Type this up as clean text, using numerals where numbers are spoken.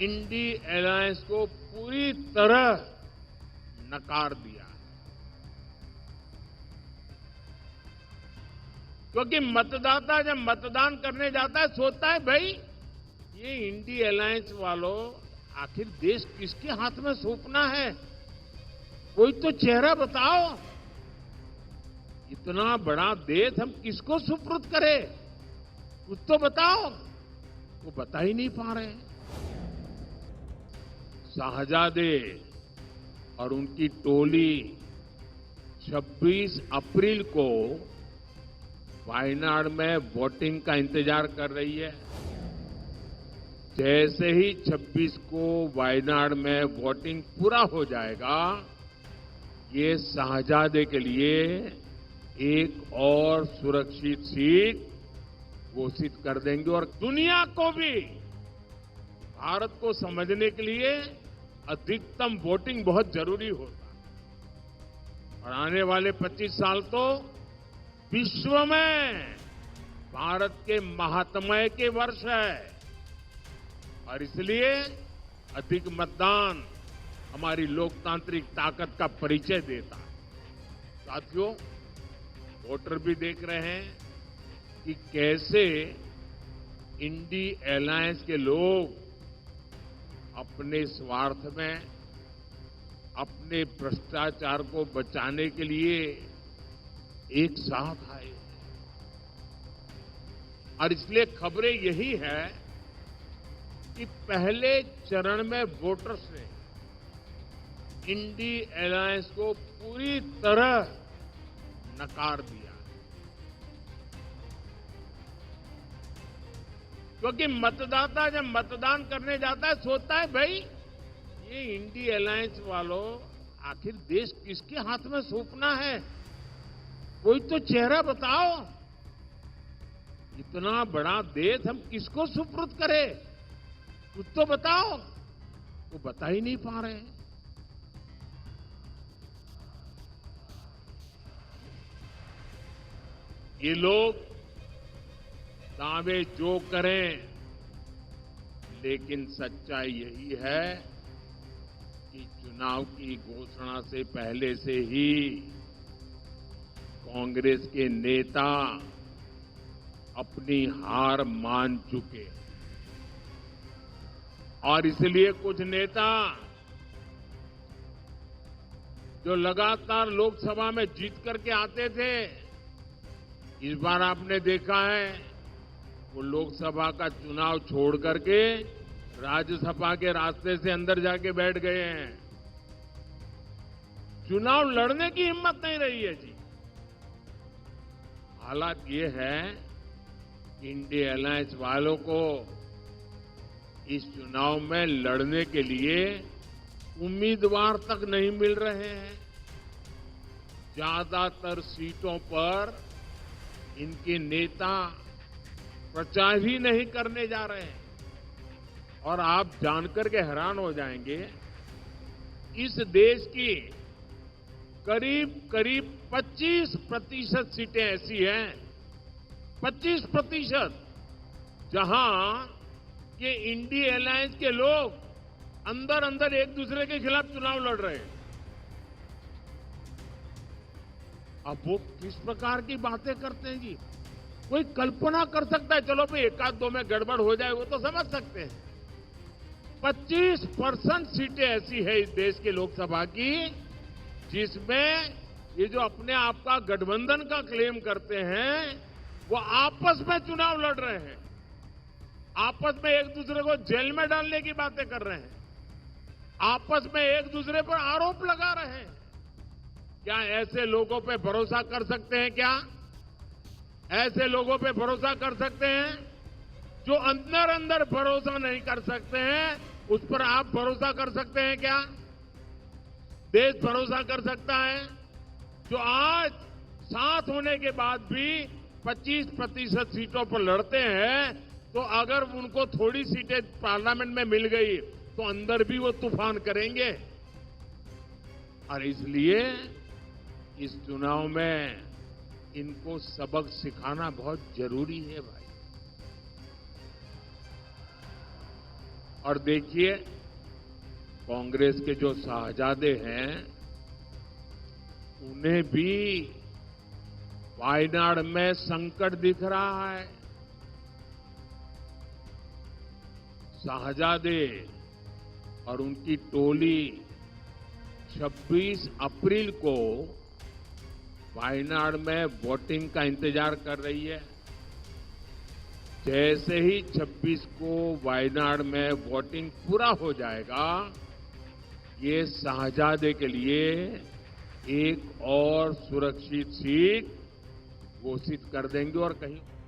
INDI alliance को पूरी तरह नकार दिया है। क्योंकि मतदाता जब मतदान करने जाता है सोचता है भाई ये इंडी अलायंस वालों आखिर देश किसके हाथ में सौंपना है, कोई तो चेहरा बताओ। इतना बड़ा देश हम किसको सुपुर्द करें, कुछ तो बताओ। वो बता ही नहीं पा रहे। शाहजादे और उनकी टोली 26 अप्रैल को वायनाड में वोटिंग का इंतजार कर रही है। जैसे ही 26 को वायनाड में वोटिंग पूरा हो जाएगा, ये शाहजादे के लिए एक और सुरक्षित सीट घोषित कर देंगे और दुनिया को भी भारत को समझने के लिए अधिकतम वोटिंग बहुत जरूरी होता है। और आने वाले 25 साल तो विश्व में भारत के महात्म्य के वर्ष है और इसलिए अधिक मतदान हमारी लोकतांत्रिक ताकत का परिचय देता है। साथियों, वोटर भी देख रहे हैं कि कैसे इंडी अलायंस के लोग अपने स्वार्थ में, अपने भ्रष्टाचार को बचाने के लिए एक साथ आए। और इसलिए खबरें यही है कि पहले चरण में वोटर्स ने इंडी अलायंस को पूरी तरह नकार दिया, क्योंकि मतदाता जब मतदान करने जाता है सोचता है भाई ये इंडी अलायंस वालों आखिर देश किसके हाथ में सौंपना है, कोई तो चेहरा बताओ। इतना बड़ा देश हम किसको सुपुर्द करें, कुछ तो बताओ। वो बता ही नहीं पा रहे। ये लोग दावे जो करें, लेकिन सच्चाई यही है कि चुनाव की घोषणा से पहले से ही कांग्रेस के नेता अपनी हार मान चुके और इसलिए कुछ नेता जो लगातार लोकसभा में जीत करके आते थे, इस बार आपने देखा है वो लोकसभा का चुनाव छोड़ करके राज्यसभा के रास्ते से अंदर जाके बैठ गए हैं। चुनाव लड़ने की हिम्मत नहीं रही है जी। हालात ये है कि इंडी अलायंस वालों को इस चुनाव में लड़ने के लिए उम्मीदवार तक नहीं मिल रहे हैं। ज्यादातर सीटों पर इनके नेता प्रचार ही नहीं करने जा रहे हैं। और आप जानकर के हैरान हो जाएंगे, इस देश की करीब 25% सीटें ऐसी हैं, 25%, जहां के इंडी अलायंस के लोग अंदर अंदर एक दूसरे के खिलाफ चुनाव लड़ रहे हैं। अब वो किस प्रकार की बातें करते हैं जी, कोई कल्पना कर सकता है। चलो भाई एक आध दो में गड़बड़ हो जाए वो तो समझ सकते हैं। 25% सीटें ऐसी है इस देश के लोकसभा की जिसमें ये जो अपने आप का गठबंधन का क्लेम करते हैं वो आपस में चुनाव लड़ रहे हैं, आपस में एक दूसरे को जेल में डालने की बातें कर रहे हैं, आपस में एक दूसरे पर आरोप लगा रहे हैं। क्या ऐसे लोगों पे भरोसा कर सकते हैं? क्या ऐसे लोगों पे भरोसा कर सकते हैं? जो अंदर अंदर भरोसा नहीं कर सकते हैं उस पर आप भरोसा कर सकते हैं क्या? देश भरोसा कर सकता है? जो आज साथ होने के बाद भी 25% सीटों पर लड़ते हैं, तो अगर उनको थोड़ी सीटें पार्लियामेंट में मिल गई तो अंदर भी वो तूफान करेंगे। और इसलिए इस चुनाव में इनको सबक सिखाना बहुत जरूरी है भाई। और देखिए, कांग्रेस के जो शाहजादे हैं, उन्हें भी वायनाड में संकट दिख रहा है। शाहजादे और उनकी टोली 26 अप्रैल को वायनाड में वोटिंग का इंतजार कर रही है। जैसे ही 26 को वायनाड में वोटिंग पूरा हो जाएगा, ये शाहजादे के लिए एक और सुरक्षित सीट घोषित कर देंगे और कहीं